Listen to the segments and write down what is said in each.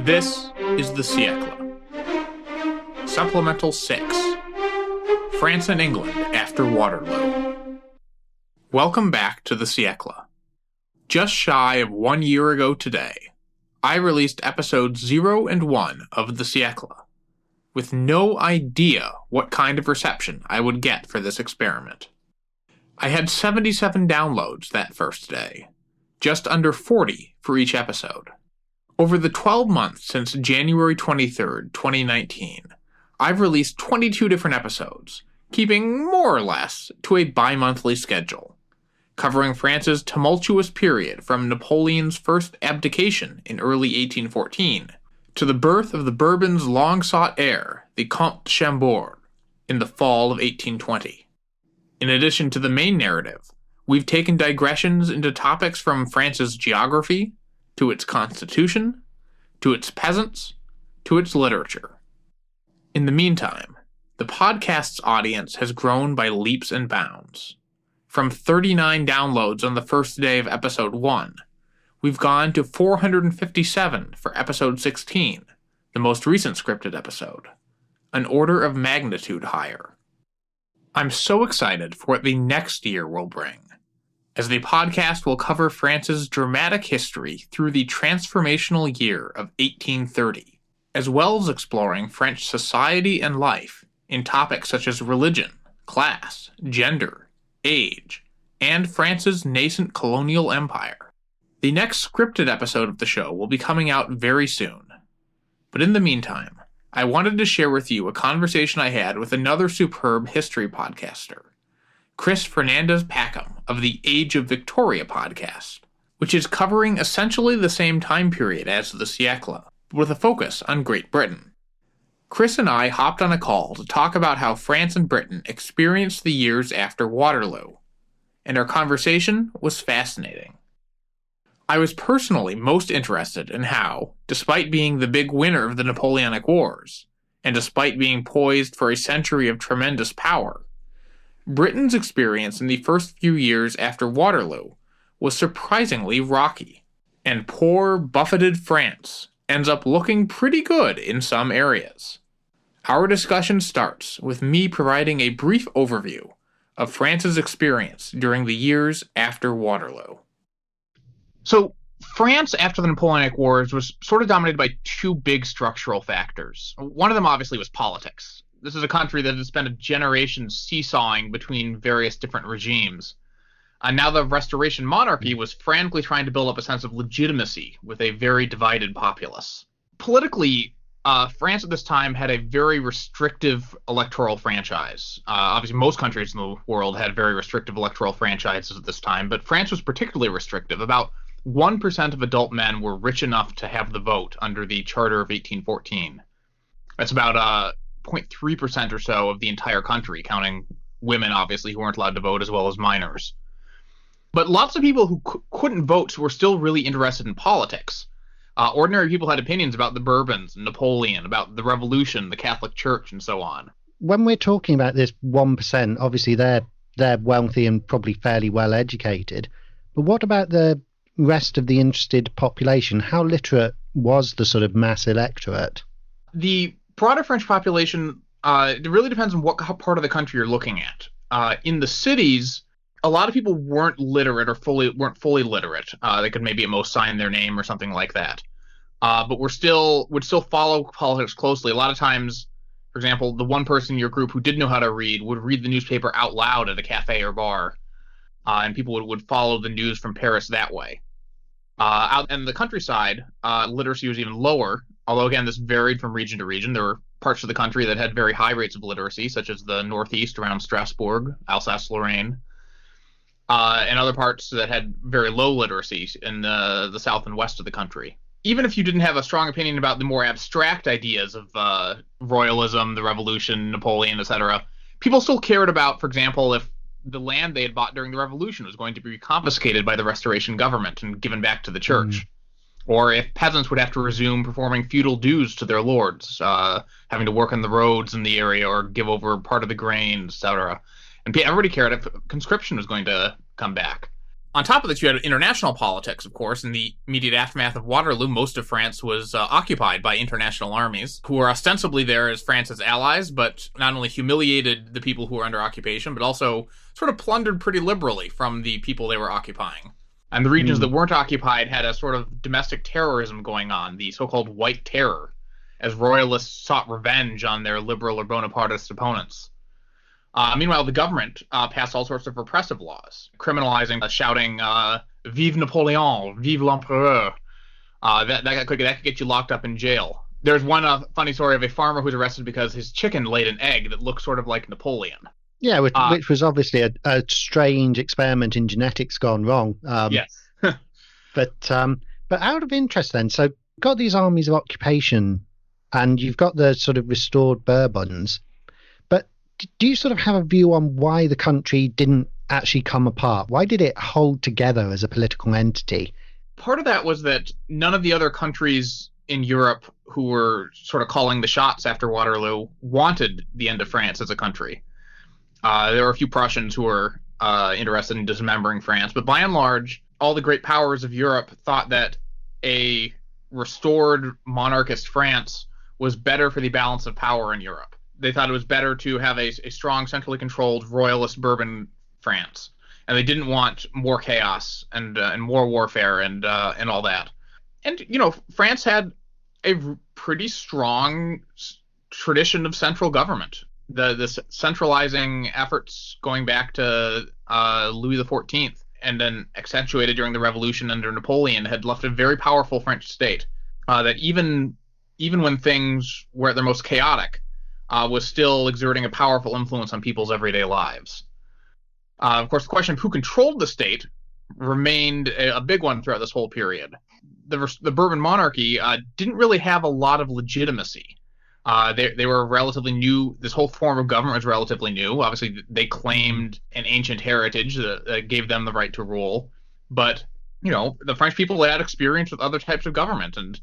This is the Siècle. Supplemental 6. France and England after Waterloo. Welcome back to the Siècle. Just shy of 1 year ago today, I released episodes 0 and 1 of the Siècle, with no idea what kind of reception I would get for this experiment. I had 77 downloads that first day, just under 40 for each episode. Over the 12 months since January 23rd, 2019, I've released 22 different episodes, keeping more or less to a bi-monthly schedule, covering France's tumultuous period from Napoleon's first abdication in early 1814 to the birth of the Bourbons' long-sought heir, the Comte de Chambord, in the fall of 1820. In addition to the main narrative, we've taken digressions into topics from France's geography, to its constitution, to its peasants, to its literature. In the meantime, the podcast's audience has grown by leaps and bounds. From 39 downloads on the first day of episode 1, we've gone to 457 for episode 16, the most recent scripted episode, an order of magnitude higher. I'm so excited for what the next year will bring, as the podcast will cover France's dramatic history through the transformational year of 1830, as well as exploring French society and life in topics such as religion, class, gender, age, and France's nascent colonial empire. The next scripted episode of the show will be coming out very soon. But in the meantime, I wanted to share with you a conversation I had with another superb history podcaster, Fernandez-Packham of the Age of Victoria podcast, which is covering essentially the same time period as the Siècle, with a focus on Great Britain. Chris and I hopped on a call to talk about how France and Britain experienced the years after Waterloo, and our conversation was fascinating. I was personally most interested in how, despite being the big winner of the Napoleonic Wars, and despite being poised for a century of tremendous power, Britain's experience in the first few years after Waterloo was surprisingly rocky, and poor, buffeted France ends up looking pretty good in some areas. Our discussion starts with me providing a brief overview of France's experience during the years after Waterloo. So, France after the Napoleonic Wars was sort of dominated by two big structural factors. One of them obviously was politics. This is a country that has spent a generation seesawing between various different regimes. Now the Restoration monarchy was frantically trying to build up a sense of legitimacy with a very divided populace. Politically, France at this time had a very restrictive electoral franchise. Obviously, most countries in the world had very restrictive electoral franchises at this time, but France was particularly restrictive. About 1% of adult men were rich enough to have the vote under the Charter of 1814. That's about 0.3% or so of the entire country, counting women, obviously, who weren't allowed to vote, as well as minors. But lots of people who couldn't vote were still really interested in politics. Ordinary people had opinions about the Bourbons, Napoleon, about the Revolution, the Catholic Church, and so on. When we're talking about this 1%, obviously they're wealthy and probably fairly well educated. But what about the rest of the interested population? How literate was the sort of mass electorate? The broader French population, it really depends on what part of the country you're looking at. In the cities, a lot of people weren't literate or weren't fully literate. They could maybe at most sign their name or something like that. But would still follow politics closely. A lot of times, for example, the one person in your group who did know how to read would read the newspaper out loud at a cafe or bar, and people would follow the news from Paris that way. Out in the countryside, literacy was even lower, although again this varied from region to region. There were parts of the country that had very high rates of literacy, such as the northeast around Strasbourg, Alsace-Lorraine, and other parts that had very low literacy in the south and west of the country. Even if you didn't have a strong opinion about the more abstract ideas of royalism, the revolution, Napoleon, etc., people still cared about, for example, if the land they had bought during the revolution was going to be confiscated by the Restoration government and given back to the church. Or if peasants would have to resume performing feudal dues to their lords, having to work on the roads in the area or give over part of the grain, etc. And everybody cared if conscription was going to come back. On top of this, you had international politics, of course. In the immediate aftermath of Waterloo, most of France was occupied by international armies, who were ostensibly there as France's allies, but not only humiliated the people who were under occupation, but also sort of plundered pretty liberally from the people they were occupying. And the regions that weren't occupied had a sort of domestic terrorism going on, the so-called White Terror, as royalists sought revenge on their liberal or Bonapartist opponents. Meanwhile, the government passed all sorts of repressive laws, criminalizing shouting, Vive Napoleon, Vive l'Empereur. That could get you locked up in jail. There's one funny story of a farmer who's arrested because his chicken laid an egg that looked sort of like Napoleon. Yeah, which was obviously a strange experiment in genetics gone wrong. Yes. But out of interest then, so you've got these armies of occupation and you've got the sort of restored Bourbons. Do you sort of have a view on why the country didn't actually come apart? Why did it hold together as a political entity? Part of that was that none of the other countries in Europe who were sort of calling the shots after Waterloo wanted the end of France as a country. There were a few Prussians who were interested in dismembering France, but by and large, all the great powers of Europe thought that a restored monarchist France was better for the balance of power in Europe. They thought it was better to have a strong, centrally controlled royalist Bourbon France, and they didn't want more chaos and more warfare and all that. And France had a pretty strong tradition of central government. The centralizing efforts going back to Louis XIV and then accentuated during the Revolution under Napoleon had left a very powerful French state that even when things were at their most chaotic, was still exerting a powerful influence on people's everyday lives. Of course, the question of who controlled the state remained a big one throughout this whole period. The Bourbon monarchy didn't really have a lot of legitimacy. They were relatively new. This whole form of government was relatively new. Obviously, they claimed an ancient heritage that gave them the right to rule. But, the French people had experience with other types of government, and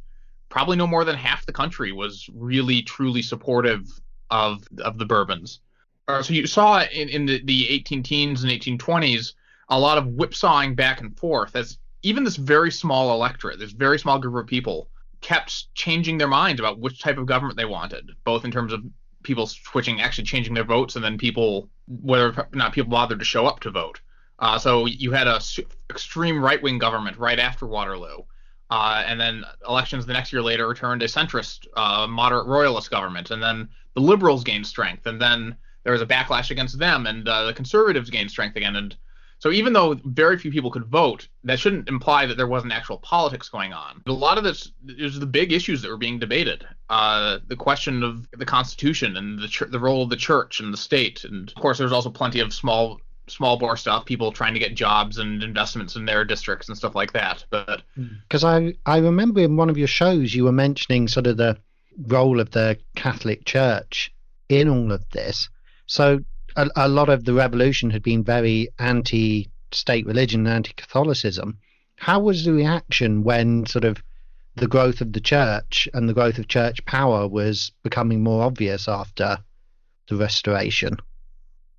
probably no more than half the country was really, truly supportive of the Bourbons. So you saw in the 18 teens and 1820s a lot of whipsawing back and forth as even this very small electorate, this very small group of people, kept changing their minds about which type of government they wanted, both in terms of people actually changing their votes, and then whether or not people bothered to show up to vote. So you had a extreme right-wing government right after Waterloo. And then elections the next year later returned a centrist, moderate royalist government. And then the liberals gained strength. And then there was a backlash against them, and the conservatives gained strength again. And so even though very few people could vote, that shouldn't imply that there wasn't actual politics going on. But a lot of this is the big issues that were being debated. The question of the Constitution and the role of the church and the state. And of course, there's also plenty of small bore stuff, people trying to get jobs and investments in their districts and stuff like that. But because I remember in one of your shows you were mentioning sort of the role of the Catholic Church in all of this. So a lot of the revolution had been very anti-state religion, anti-Catholicism. How was the reaction when sort of the growth of the church and the growth of church power was becoming more obvious after the Restoration?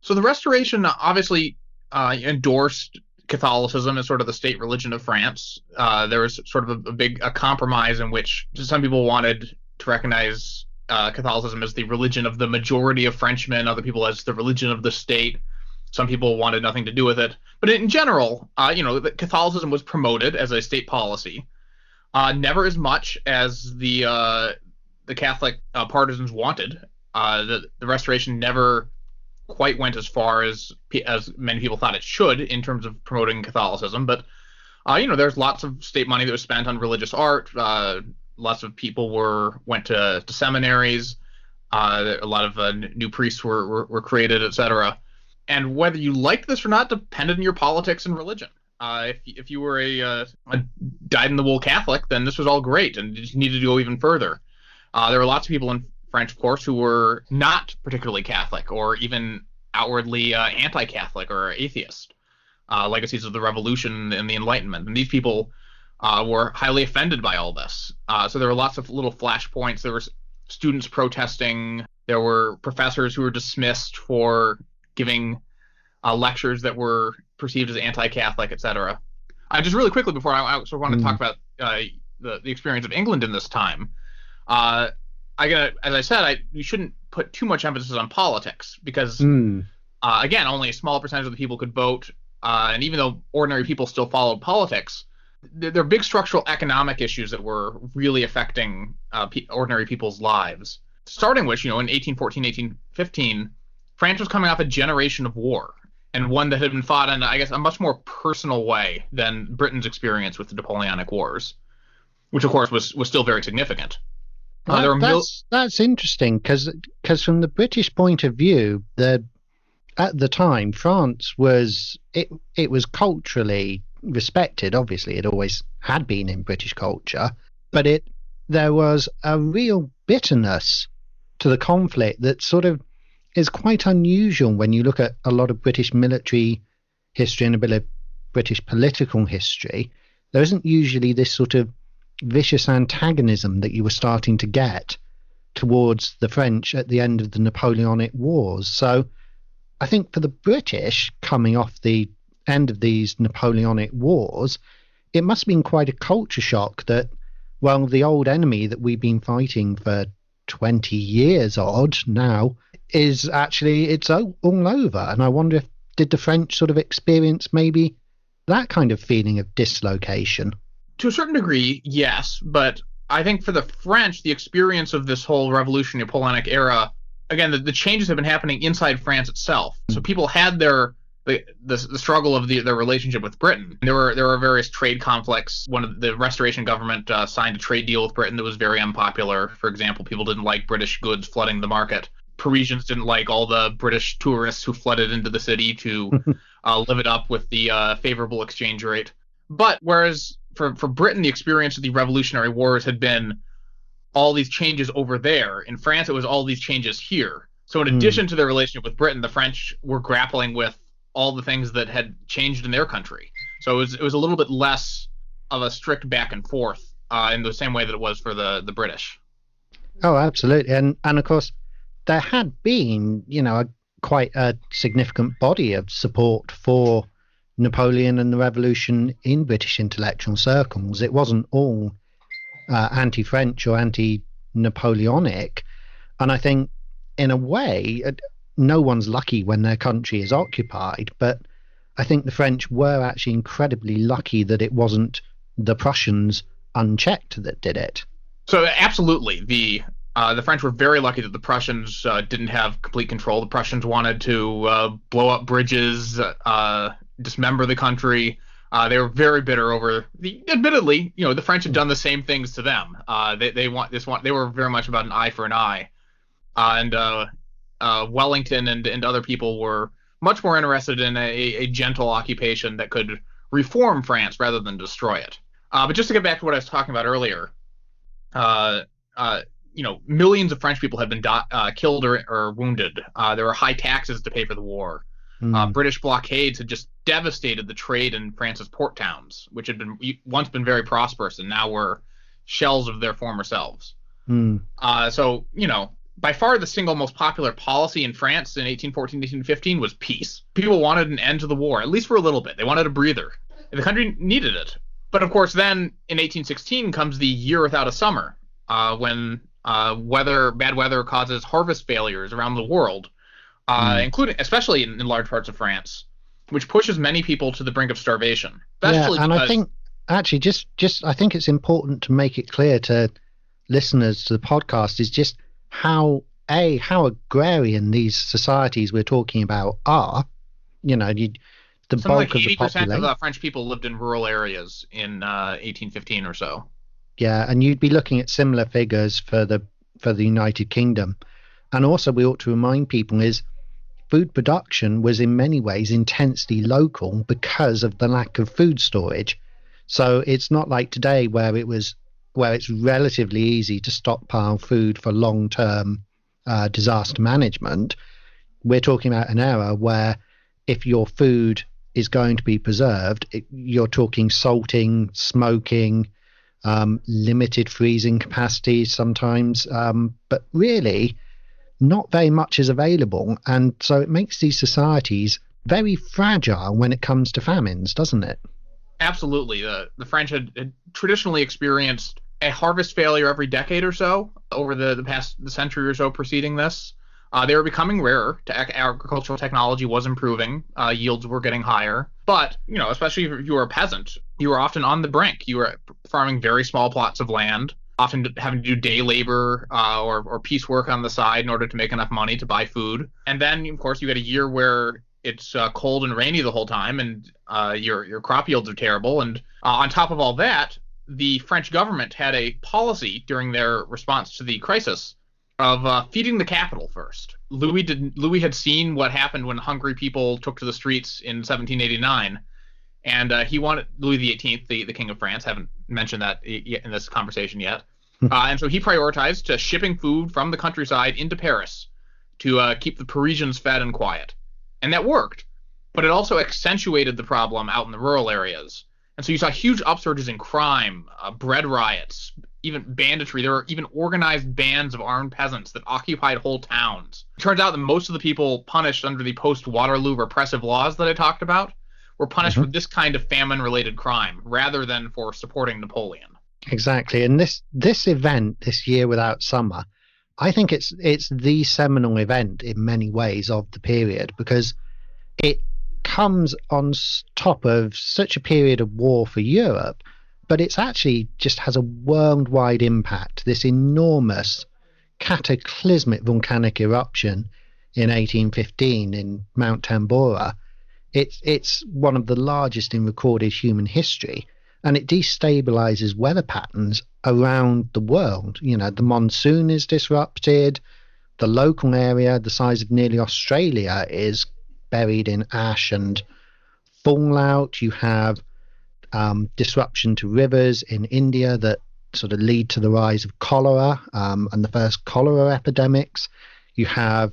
So the Restoration obviously endorsed Catholicism as sort of the state religion of France. There was sort of a compromise in which some people wanted to recognize Catholicism as the religion of the majority of Frenchmen, other people as the religion of the state. Some people wanted nothing to do with it. But in general, Catholicism was promoted as a state policy, never as much as the Catholic partisans wanted. The Restoration never quite went as far as many people thought it should in terms of promoting Catholicism. But, there's lots of state money that was spent on religious art. Lots of people went to seminaries. A lot of new priests were created, etc. And whether you liked this or not depended on your politics and religion. If you were a dyed-in-the-wool Catholic, then this was all great, and you just needed to go even further. There were lots of people in France, of course, who were not particularly Catholic or even outwardly anti-Catholic or atheist, legacies of the Revolution and the Enlightenment. And these people were highly offended by all this. So there were lots of little flashpoints. There were students protesting. There were professors who were dismissed for giving lectures that were perceived as anti-Catholic, etc. Just really quickly before I sort of want to talk Mm, about the experience of England in this time. Uh, as I said, you shouldn't put too much emphasis on politics because, mm. again, only a small percentage of the people could vote, and even though ordinary people still followed politics, there are big structural economic issues that were really affecting ordinary people's lives. Starting with, in 1814, 1815, France was coming off a generation of war, and one that had been fought in, I guess, a much more personal way than Britain's experience with the Napoleonic Wars, which, of course, was still very significant. There were That's interesting because from the British point of view, at the time France it was culturally respected. Obviously, it always had been in British culture, but there was a real bitterness to the conflict that sort of is quite unusual when you look at a lot of British military history and a bit of British political history. There isn't usually this sort of vicious antagonism that you were starting to get towards the French at the end of the Napoleonic Wars. So I think for the British, coming off the end of these Napoleonic Wars, it must have been quite a culture shock that, well, the old enemy that we've been fighting for 20 years odd now is actually, it's all over. And I wonder if, did the French sort of experience maybe that kind of feeling of dislocation? To a certain degree, yes, but I think for the French, the experience of this whole revolutionary Napoleonic era, again, the changes have been happening inside France itself. So people had the struggle of their relationship with Britain. There were various trade conflicts. One of the Restoration government signed a trade deal with Britain that was very unpopular. For example, people didn't like British goods flooding the market. Parisians didn't like all the British tourists who flooded into the city to live it up with the favorable exchange rate. But whereas for Britain, the experience of the Revolutionary Wars had been all these changes over there. In France, it was all these changes here. So in addition to their relationship with Britain, the French were grappling with all the things that had changed in their country. So it was a little bit less of a strict back and forth in the same way that it was for the British. Oh, absolutely. And of course, there had been, quite a significant body of support for Napoleon and the revolution in British intellectual circles. It wasn't all anti-French or anti-Napoleonic. And I think, in a way, no one's lucky when their country is occupied, but I think the French were actually incredibly lucky that it wasn't the Prussians unchecked that did it. So absolutely, the French were very lucky that the Prussians didn't have complete control. The Prussians wanted to blow up bridges, dismember the country. They were very bitter over admittedly, the French had done the same things to them. They were very much about an eye for an eye. And Wellington and other people were much more interested in a gentle occupation that could reform France rather than destroy it. But just to get back to what I was talking about earlier, millions of French people had been killed or wounded. There were high taxes to pay for the war. British blockades had just devastated the trade in France's port towns, which had once been very prosperous and now were shells of their former selves. So, by far the single most popular policy in France in 1814, 1815 was peace. People wanted an end to the war, at least for a little bit. They wanted a breather. And the country needed it. But of course, then in 1816 comes the year without a summer, when bad weather causes harvest failures around the world, including especially in large parts of France, which pushes many people to the brink of starvation. I think actually just I think it's important to make it clear to listeners to the podcast is just how agrarian these societies we're talking about are. The bulk of the population. 80% of the French people lived in rural areas in 1815 or so. Yeah, and you'd be looking at similar figures for the United Kingdom. And also we ought to remind people is food production was in many ways intensely local because of the lack of food storage. So it's not like today where it's relatively easy to stockpile food for long-term disaster management. We're talking about an era where if your food is going to be preserved, you're talking salting, smoking, limited freezing capacity sometimes, but really not very much is available. And so it makes these societies very fragile when it comes to famines, doesn't it? Absolutely. The French had traditionally experienced a harvest failure every decade or so over the past the century or so preceding this. They were becoming rarer. Agricultural technology was improving. Yields were getting higher. But, especially if you were a peasant, you were often on the brink. You were farming very small plots of land, often having to do day labor or piecework on the side in order to make enough money to buy food. And then, of course, you get a year where it's cold and rainy the whole time, and your crop yields are terrible. And on top of all that, the French government had a policy during their response to the crisis of feeding the capital first. Louis had seen what happened when hungry people took to the streets in 1789, and he wanted Louis XVIII, the King of France. Haven't mentioned that in this conversation yet. And so he prioritized shipping food from the countryside into Paris to keep the Parisians fed and quiet. And that worked, but it also accentuated the problem out in the rural areas. And so you saw huge upsurges in crime, bread riots, even banditry. There were even organized bands of armed peasants that occupied whole towns. It turns out that most of the people punished under the post-Waterloo repressive laws that I talked about were punished for this kind of famine-related crime rather than for supporting Napoleon. Exactly. And this event, this year without summer, I think it's the seminal event in many ways of the period, because it comes on top of such a period of war for Europe, but it's actually just has a worldwide impact. This enormous cataclysmic volcanic eruption in 1815 in Mount Tambora. It's one of the largest in recorded human history, and it destabilizes weather patterns around the world. The monsoon is disrupted. The local area, the size of nearly Australia, is buried in ash and fallout. You have disruption to rivers in India that sort of lead to the rise of cholera and the first cholera epidemics. You have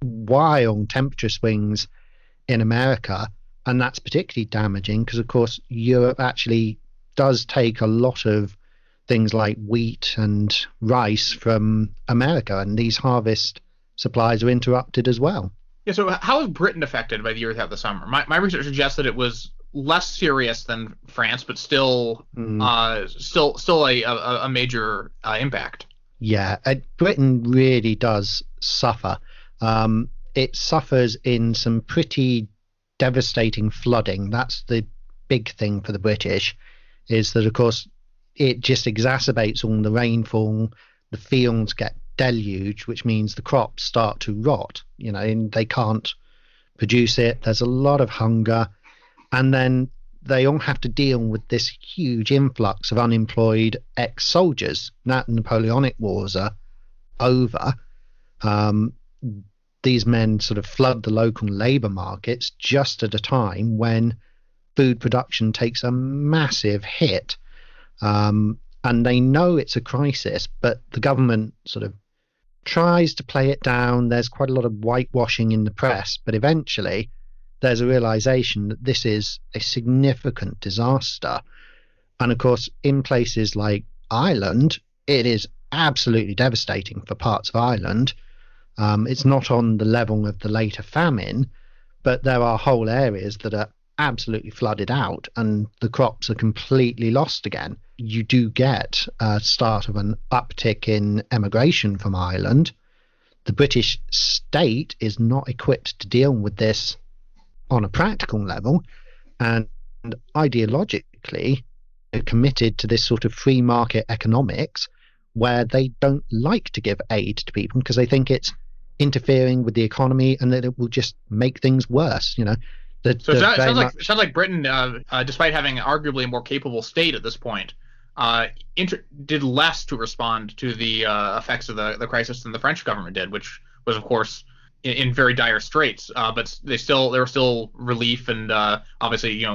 wild temperature swings in America, and that's particularly damaging because, of course, Europe actually does take a lot of things like wheat and rice from America, and these harvest supplies are interrupted as well. Yeah, so how was Britain affected by the year without the summer? My research suggests that it was less serious than France, but still a major impact. Yeah, Britain really does suffer. It suffers in some pretty devastating flooding. That's the big thing for the British, is that, of course, it just exacerbates all the rainfall. The fields get deluged, which means the crops start to rot, and they can't produce it. There's a lot of hunger. And then they all have to deal with this huge influx of unemployed ex-soldiers. Now the Napoleonic Wars are over. These men sort of flood the local labour markets just at a time when food production takes a massive hit. And they know it's a crisis, but the government sort of tries to play it down. There's quite a lot of whitewashing in the press, but eventually there's a realization that this is a significant disaster. And of course, in places like Ireland, it is absolutely devastating for parts of Ireland. It's not on the level of the later famine, but there are whole areas that are absolutely flooded out and the crops are completely lost again. You do get a start of an uptick in emigration from Ireland. The British state is not equipped to deal with this on a practical level, and ideologically they're committed to this sort of free market economics where they don't like to give aid to people because they think it's interfering with the economy and that it will just make things worse. It sounds like Britain, despite having arguably a more capable state at this point, did less to respond to the effects of the crisis than the French government did, which was, of course, in very dire straits. But there was still relief, and obviously,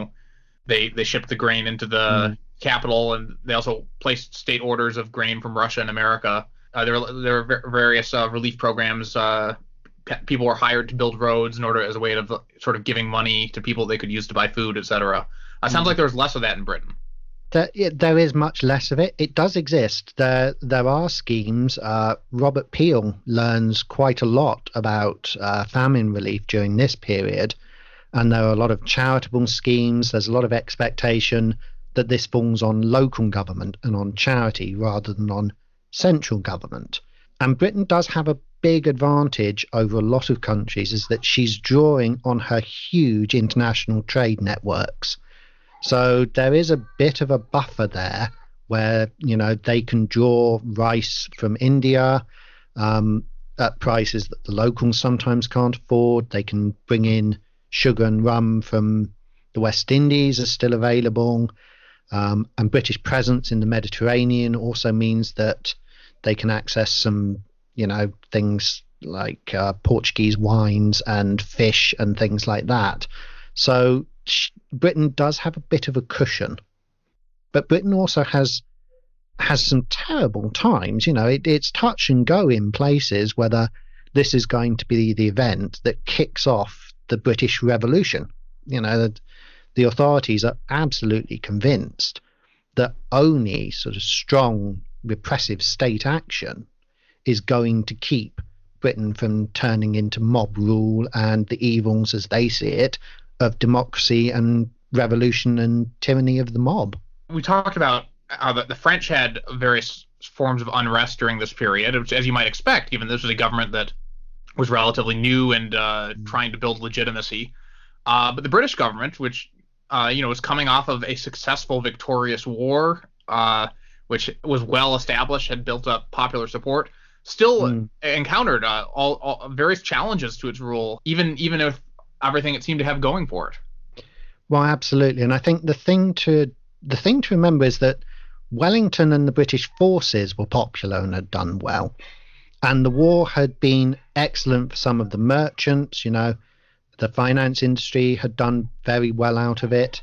they shipped the grain into the capital, and they also placed state orders of grain from Russia and America. There were various relief programs. People were hired to build roads in order as a way of sort of giving money to people they could use to buy food, etc. Sounds like there was less of that in Britain. There is much less of it. It does exist. There are schemes. Robert Peel learns quite a lot about famine relief during this period. And there are a lot of charitable schemes. There's a lot of expectation that this falls on local government and on charity rather than on central government. And Britain does have a big advantage over a lot of countries, is that she's drawing on her huge international trade networks. So there is a bit of a buffer there where, they can draw rice from India at prices that the locals sometimes can't afford. They can bring in sugar and rum from the West Indies are still available. And British presence in the Mediterranean also means that they can access some, things like Portuguese wines and fish and things like that. So Britain does have a bit of a cushion. But Britain also has some terrible times. It's touch and go in places whether this is going to be the event that kicks off the British Revolution. The authorities are absolutely convinced that only sort of strong repressive state action is going to keep Britain from turning into mob rule and the evils, as they see it, of democracy and revolution and tyranny of the mob. We talked about how the French had various forms of unrest during this period, which, as you might expect, given this was a government that was relatively new and trying to build legitimacy. But the British government, which was coming off of a successful, victorious war, which was well established, had built up popular support, still encountered all various challenges to its rule, even if everything it seemed to have going for it. Well, absolutely, and I think the thing to remember is that Wellington and the British forces were popular and had done well, and the war had been excellent for some of the merchants. The finance industry had done very well out of it,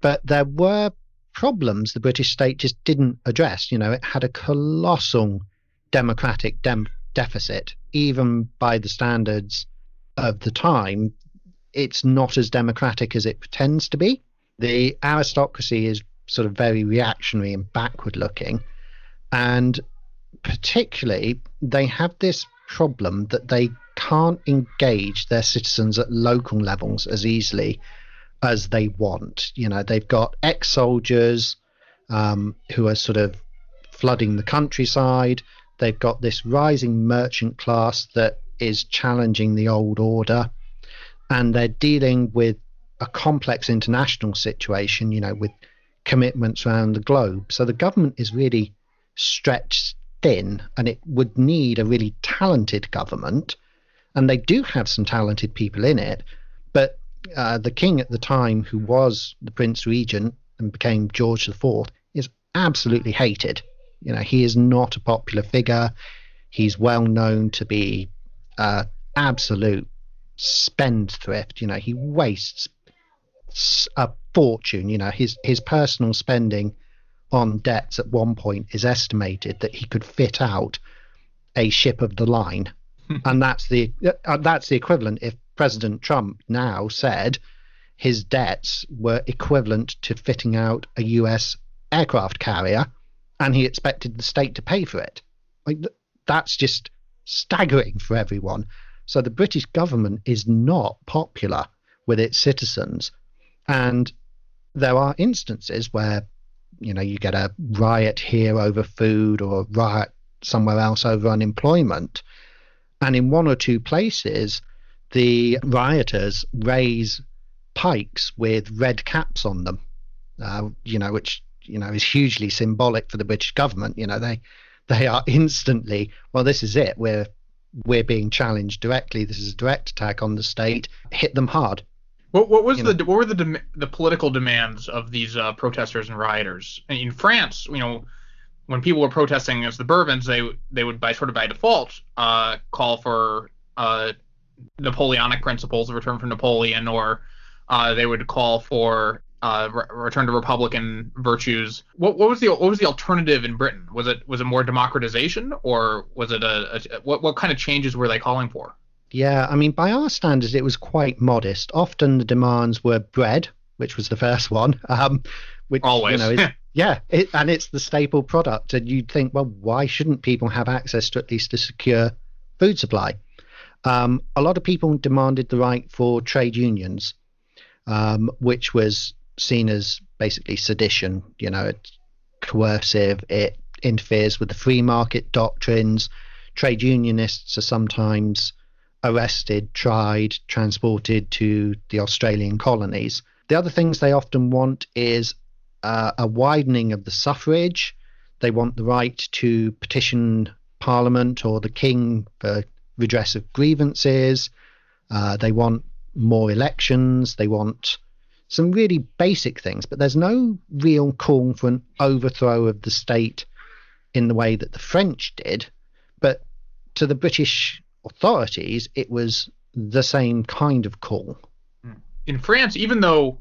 but there were problems the British state just didn't address. It had a colossal democratic deficit, even by the standards of the time. It's not as democratic as it pretends to be. The aristocracy is sort of very reactionary and backward looking, and particularly they have this problem that they can't engage their citizens at local levels as easily as they want. They've got ex-soldiers who are sort of flooding the countryside. They've got this rising merchant class that is challenging the old order, and they're dealing with a complex international situation, with commitments around the globe. So the government is really stretched thin, and it would need a really talented government. And they do have some talented people in it, but the king at the time, who was the Prince Regent and became George IV, is absolutely hated. He is not a popular figure. He's well known to be absolute spendthrift. He wastes a fortune. His personal spending on debts at one point is estimated that he could fit out a ship of the line. And that's the equivalent if President Trump now said his debts were equivalent to fitting out a US aircraft carrier, and he expected the state to pay for it. That's just staggering for everyone. So the British government is not popular with its citizens, and there are instances where you get a riot here over food or a riot somewhere else over unemployment. And in one or two places, the rioters raise pikes with red caps on them, which is hugely symbolic for the British government. They are instantly, well, this is it. We're being challenged directly. This is a direct attack on the state. Hit them hard. What were the political demands of these protesters and rioters in France? When people were protesting against the Bourbons, they would by default call for Napoleonic principles, a return from Napoleon, or they would call for return to Republican virtues. What was the alternative in Britain? Was it more democratization, or was it what kind of changes were they calling for? Yeah, I mean, by our standards, it was quite modest. Often the demands were bread, which was the first one. Which, always. And it's the staple product. And you'd think, well, why shouldn't people have access to at least a secure food supply? A lot of people demanded the right for trade unions, which was seen as basically sedition. It's coercive, it interferes with the free market doctrines. Trade unionists are sometimes arrested, tried, transported to the Australian colonies. The other things they often want is a widening of the suffrage. They want the right to petition Parliament or the King for redress of grievances. They want more elections. They want some really basic things, but there's no real call for an overthrow of the state in the way that the French did. But to the British authorities, it was the same kind of call. In France, even though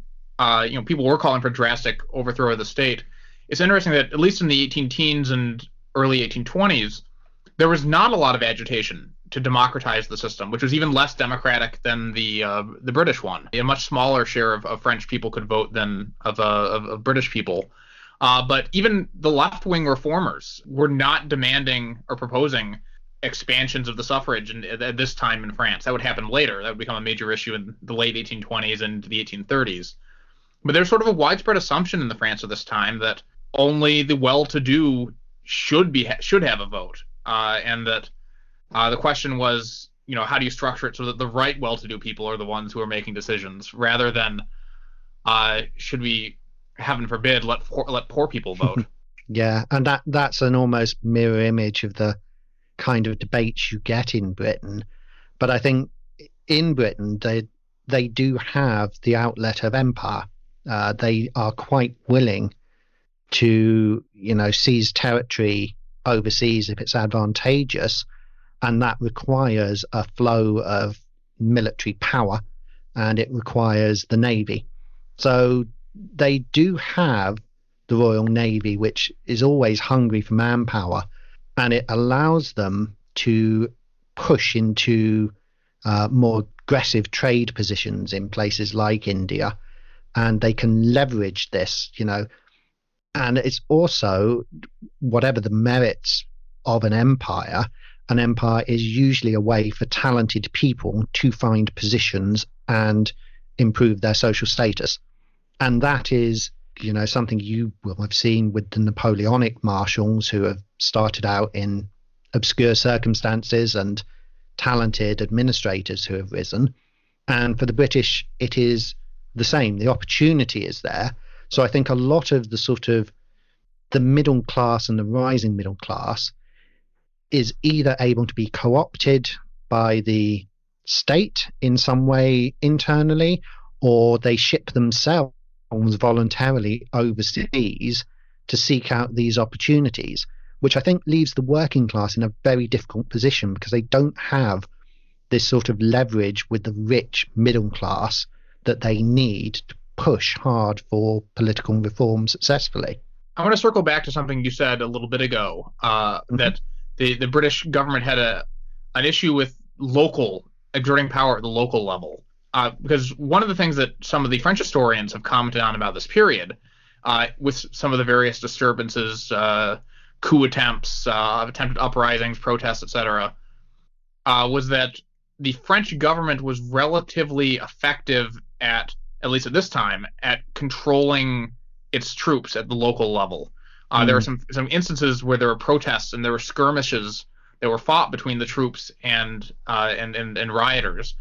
people were calling for drastic overthrow of the state, it's interesting that at least in the 18 teens and early 1820s, there was not a lot of agitation to democratize the system, which was even less democratic than the British one. A much smaller share of French people could vote than of British people. But even the left-wing reformers were not demanding or proposing expansions of the suffrage at this time in France. That would happen later. That would become a major issue in the late 1820s and the 1830s. But there's sort of a widespread assumption in the France of this time that only the well-to-do should have a vote, and that the question was, how do you structure it so that the right well-to-do people are the ones who are making decisions, rather than should we, heaven forbid, let poor people vote. Yeah, and that's an almost mirror image of the kind of debates you get in Britain. But I think in Britain they do have the outlet of empire. They are quite willing to seize territory overseas if it's advantageous, and that requires a flow of military power, and it requires the navy. So they do have the Royal Navy, which is always hungry for manpower, and it allows them to push into more aggressive trade positions in places like India, and they can leverage this, and it's also, whatever the merits of an empire is usually a way for talented people to find positions and improve their social status. And that is, something you will have seen with the Napoleonic marshals, who have started out in obscure circumstances, and talented administrators who have risen. And for the British, it is the same. The opportunity is there. So I think a lot of the sort of the middle class and the rising middle class is either able to be co-opted by the state in some way internally, or they ship themselves voluntarily overseas to seek out these opportunities, which I think leaves the working class in a very difficult position, because they don't have this sort of leverage with the rich middle class that they need to push hard for political reform successfully. I want to circle back to something you said a little bit ago, that the British government had an issue with exerting power at the local level. Because one of the things that some of the French historians have commented on about this period, with some of the various disturbances, coup attempts, attempted uprisings, protests, etc., was that the French government was relatively effective at least at this time, at controlling its troops at the local level. There were some instances where there were protests and there were skirmishes that were fought between the troops and rioters,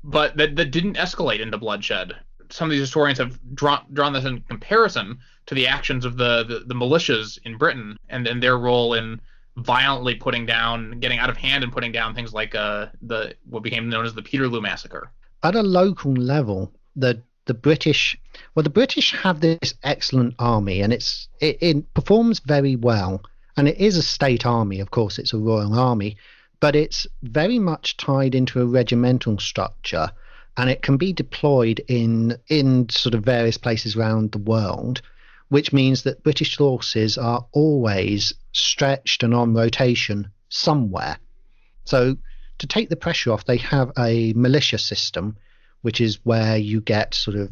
but that didn't escalate into bloodshed. Some of these historians have drawn this in comparison to the actions of the militias in Britain and their role in violently getting out of hand and putting down things like what became known as the Waterloo massacre. At a local level, the British have this excellent army, and it performs very well, and it is a state army. Of course, it's a royal army, but it's very much tied into a regimental structure, and it can be deployed in sort of various places around the world, which means that British forces are always stretched and on rotation somewhere. So to take the pressure off, they have a militia system, which is where you get sort of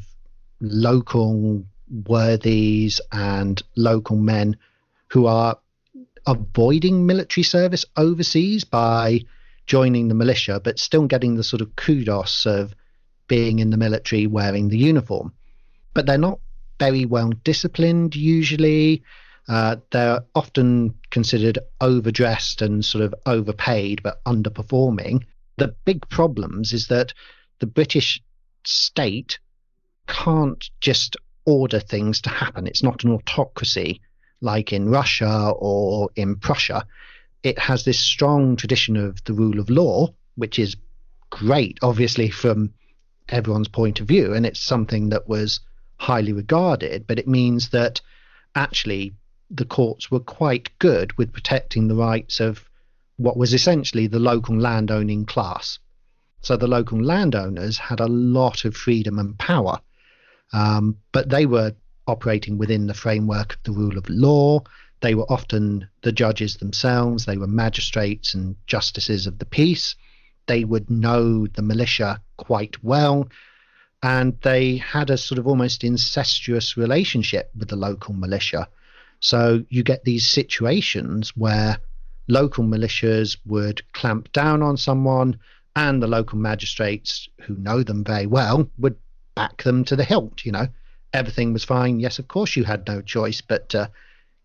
local worthies and local men who are avoiding military service overseas by joining the militia, but still getting the sort of kudos of being in the military wearing the uniform. But they're not very well disciplined usually. They're often considered overdressed and sort of overpaid, but underperforming. The big problems is that the British state can't just order things to happen. It's not an autocracy like in Russia or in Prussia. It has this strong tradition of the rule of law, which is great, obviously, from everyone's point of view. And it's something that was highly regarded, but it means that actually the courts were quite good with protecting the rights of what was essentially the local landowning class. So the local landowners had a lot of freedom and power, but they were operating within the framework of the rule of law. They were often the judges themselves. They were magistrates and justices of the peace. They would know the militia quite well, and they had a sort of almost incestuous relationship with the local militia. So you get these situations where local militias would clamp down on someone, and the local magistrates, who know them very well, would back them to the hilt. You know, everything was fine. Yes, of course you had no choice but to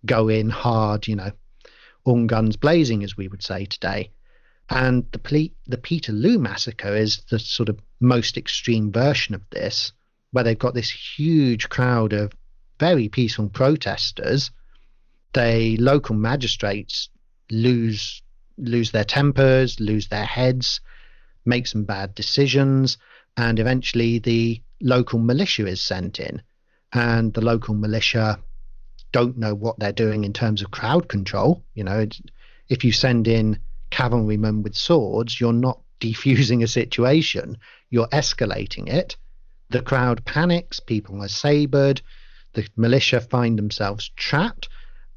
go in hard, you know, all guns blazing, as we would say today. And the Peterloo massacre is the sort of most extreme version of this, where they've got this huge crowd of very peaceful protesters. The local magistrates lose their tempers, lose their heads, make some bad decisions, and eventually the local militia is sent in. And the local militia don't know what they're doing in terms of crowd control. You know, if you send in cavalrymen with swords, you're not defusing a situation, you're escalating it. The crowd panics, people are sabred, the militia find themselves trapped,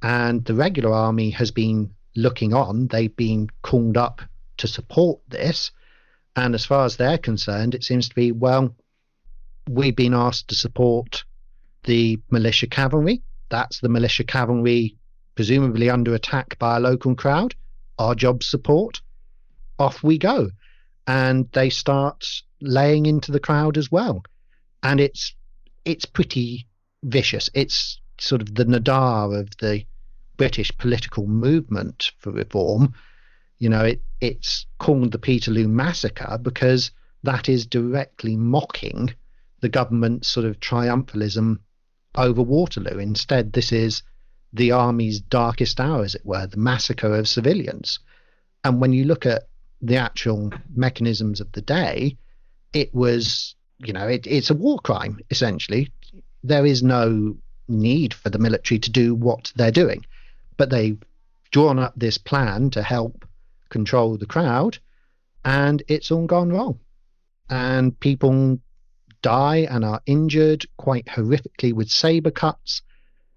and the regular army has been looking on. They've been called up to support this, and as far as they're concerned, it seems to be, well, we've been asked to support the militia cavalry. That's the militia cavalry presumably under attack by a local crowd. Our job's support. Off we go. And they start laying into the crowd as well. And it's pretty vicious. It's sort of the nadir of the British political movement for reform. You know, it's called the Peterloo Massacre because that is directly mocking the government's sort of triumphalism over Waterloo. Instead, this is the army's darkest hour, as it were, the massacre of civilians. And when you look at the actual mechanisms of the day, it was, you know, it's a war crime, essentially. There is no need for the military to do what they're doing. But they've drawn up this plan to help control the crowd, and it's all gone wrong. And people die and are injured quite horrifically with saber cuts.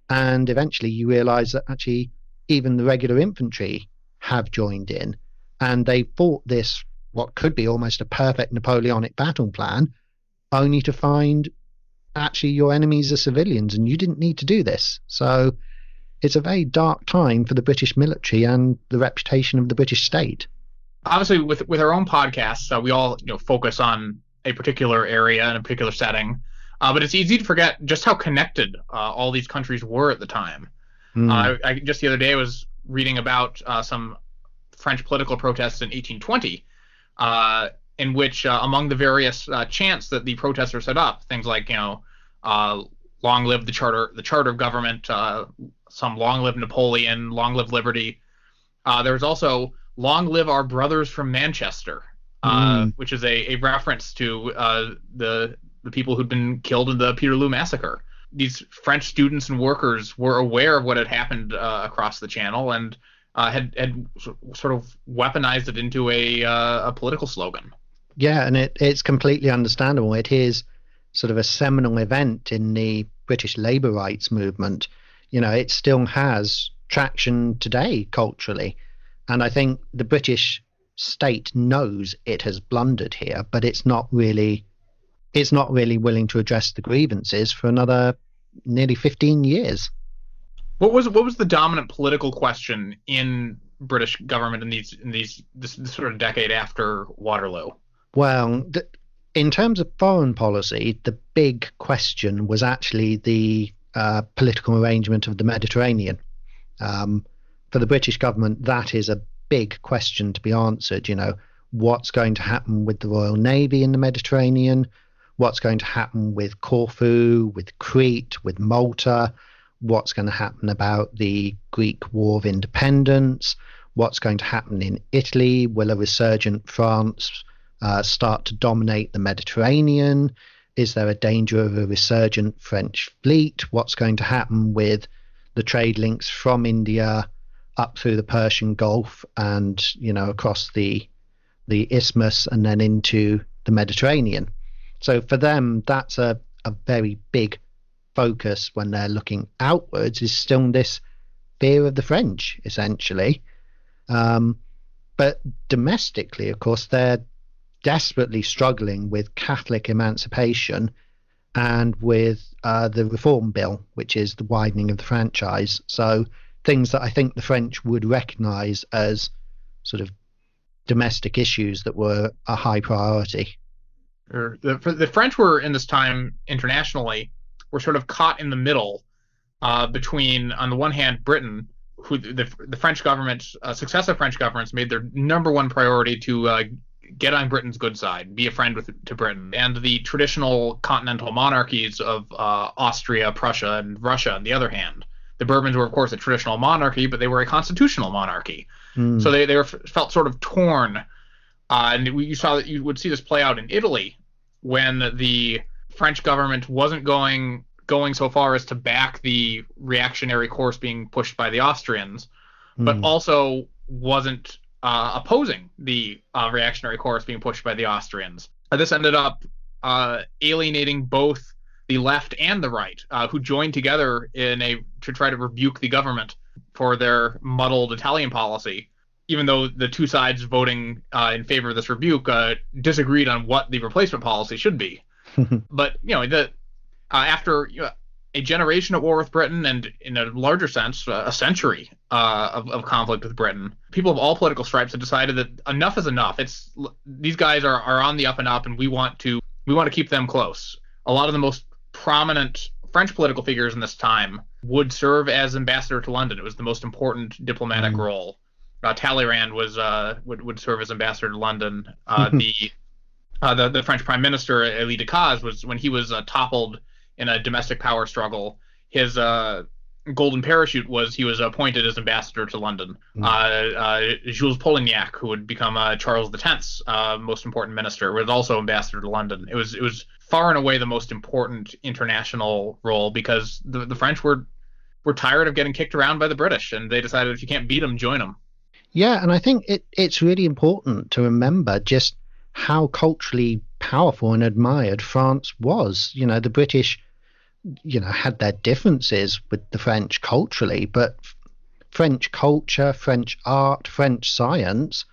And eventually you realize that actually even the regular infantry have joined in, and they fought this, what could be almost a perfect Napoleonic battle plan, only to find actually your enemies are civilians and you didn't need to do this. So it's a very dark time for the British military and the reputation of the British state. Obviously, with our own podcasts, we all focus on a particular area and a particular setting, but it's easy to forget just how connected all these countries were at the time. I just the other day was reading about some French political protests in 1820, in which among the various chants that the protesters set up, things like long live the charter of government, some long live Napoleon, long live liberty. There was also long live our brothers from Manchester, which is a reference to the people who'd been killed in the Peterloo massacre. These French students and workers were aware of what had happened across the Channel and had sort of weaponized it into a political slogan. Yeah, and it's completely understandable. It is sort of a seminal event in the British labour rights movement. It still has traction today culturally. And I think the British state knows it has blundered here, but it's not really willing to address the grievances for another nearly 15 years. What was the dominant political question in British government in this sort of decade after Waterloo? Well, in terms of foreign policy, the big question was actually the political arrangement of the Mediterranean. For the British government, that is a big question to be answered. What's going to happen with the Royal Navy in the Mediterranean? What's going to happen with Corfu, with Crete, with Malta? What's going to happen about the Greek War of Independence? What's going to happen in Italy? Will a resurgent France start to dominate the Mediterranean? Is there a danger of a resurgent French fleet? What's going to happen with the trade links from India up through the Persian Gulf and, across the Isthmus and then into the Mediterranean? So for them, that's a very big focus when they're looking outwards, is still this fear of the French, essentially. But domestically, of course, they're desperately struggling with Catholic emancipation and with the Reform Bill, which is the widening of the franchise. So things that I think the French would recognise as sort of domestic issues that were a high priority. The French were, in this time internationally, were sort of caught in the middle between, on the one hand, Britain, who the French government, successive French governments made their number one priority to get on Britain's good side, be a friend to Britain, and the traditional continental monarchies of Austria, Prussia, and Russia, on the other hand. The Bourbons were, of course, a traditional monarchy, but they were a constitutional monarchy. So they felt sort of torn. And you would see this play out in Italy when the French government wasn't going so far as to back the reactionary course being pushed by the Austrians, but also wasn't opposing the reactionary course being pushed by the Austrians. This ended up alienating both the left and the right, who joined together to try to rebuke the government for their muddled Italian policy, even though the two sides voting in favor of this rebuke disagreed on what the replacement policy should be. But after a generation at war with Britain, and in a larger sense, a century of conflict with Britain, people of all political stripes have decided that enough is enough. These guys are on the up and up, and we want to keep them close. A lot of the most prominent French political figures in this time would serve as ambassador to London. It was the most important diplomatic role. Talleyrand would serve as ambassador to London. The French Prime Minister Élie Decazes was, when he was toppled in a domestic power struggle, his golden parachute was he was appointed as ambassador to London. Jules Polignac, who would become Charles X's most important minister, was also ambassador to London. It was far and away the most important international role, because the French were tired of getting kicked around by the British, and they decided, if you can't beat them, join them. Yeah, and I think it's really important to remember just how culturally powerful and admired France was. The British, had their differences with the French culturally, but French culture, French art, French science,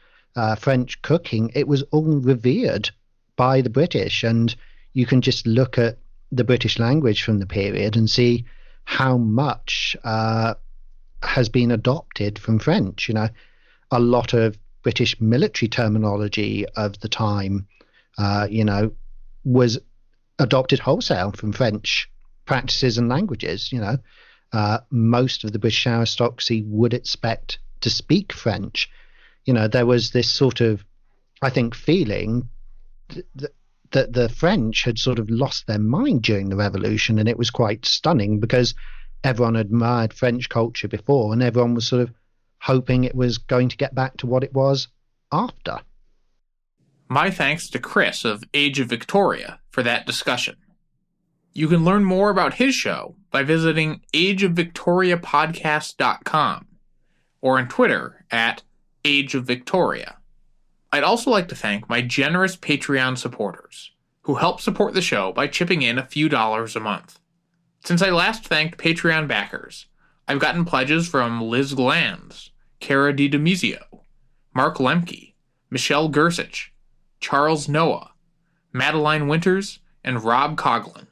French cooking, it was all revered by the British. And you can just look at the British language from the period and see how much has been adopted from French. A lot of British military terminology of the time, was adopted wholesale from French practices and languages. Most of the British aristocracy would expect to speak French. There was this sort of, I think, feeling that the French had sort of lost their mind during the Revolution, and it was quite stunning because everyone admired French culture before, and everyone was sort of hoping it was going to get back to what it was after. My thanks to Chris of Age of Victoria for that discussion. You can learn more about his show by visiting ageofvictoriapodcast.com or on Twitter at Age of Victoria. I'd also like to thank my generous Patreon supporters, who help support the show by chipping in a few dollars a month. Since I last thanked Patreon backers, I've gotten pledges from Liz Glanz, Cara DiDomizio, Mark Lemke, Michelle Gersich, Charles Noah, Madeline Winters, and Rob Coughlin.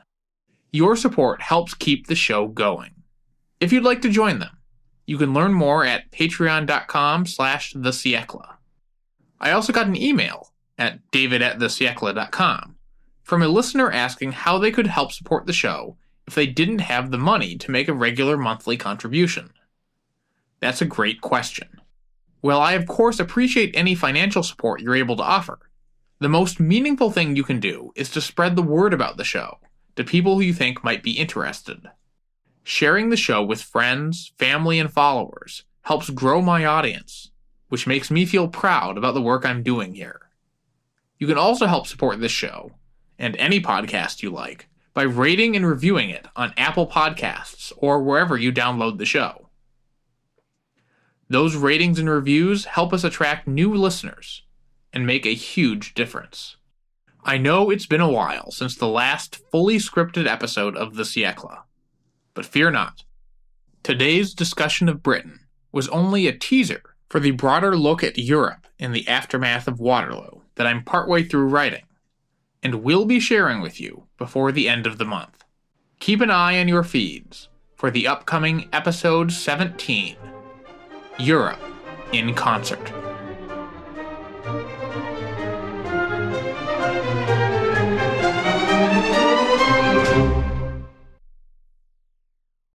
Your support helps keep the show going. If you'd like to join them, You can learn more at patreon.com/thesiecla. I also got an email at david@thesiecla.com from a listener asking how they could help support the show if they didn't have the money to make a regular monthly contribution. That's a great question. Well, I of course appreciate any financial support you're able to offer. The most meaningful thing you can do is to spread the word about the show to people who you think might be interested. Sharing the show with friends, family, and followers helps grow my audience, which makes me feel proud about the work I'm doing here. You can also help support this show, and any podcast you like, by rating and reviewing it on Apple Podcasts or wherever you download the show. Those ratings and reviews help us attract new listeners and make a huge difference. I know it's been a while since the last fully scripted episode of The Siècle, but fear not. Today's discussion of Britain was only a teaser for the broader look at Europe in the aftermath of Waterloo that I'm partway through writing, and will be sharing with you before the end of the month. Keep an eye on your feeds for the upcoming episode 17, Europe in Concert.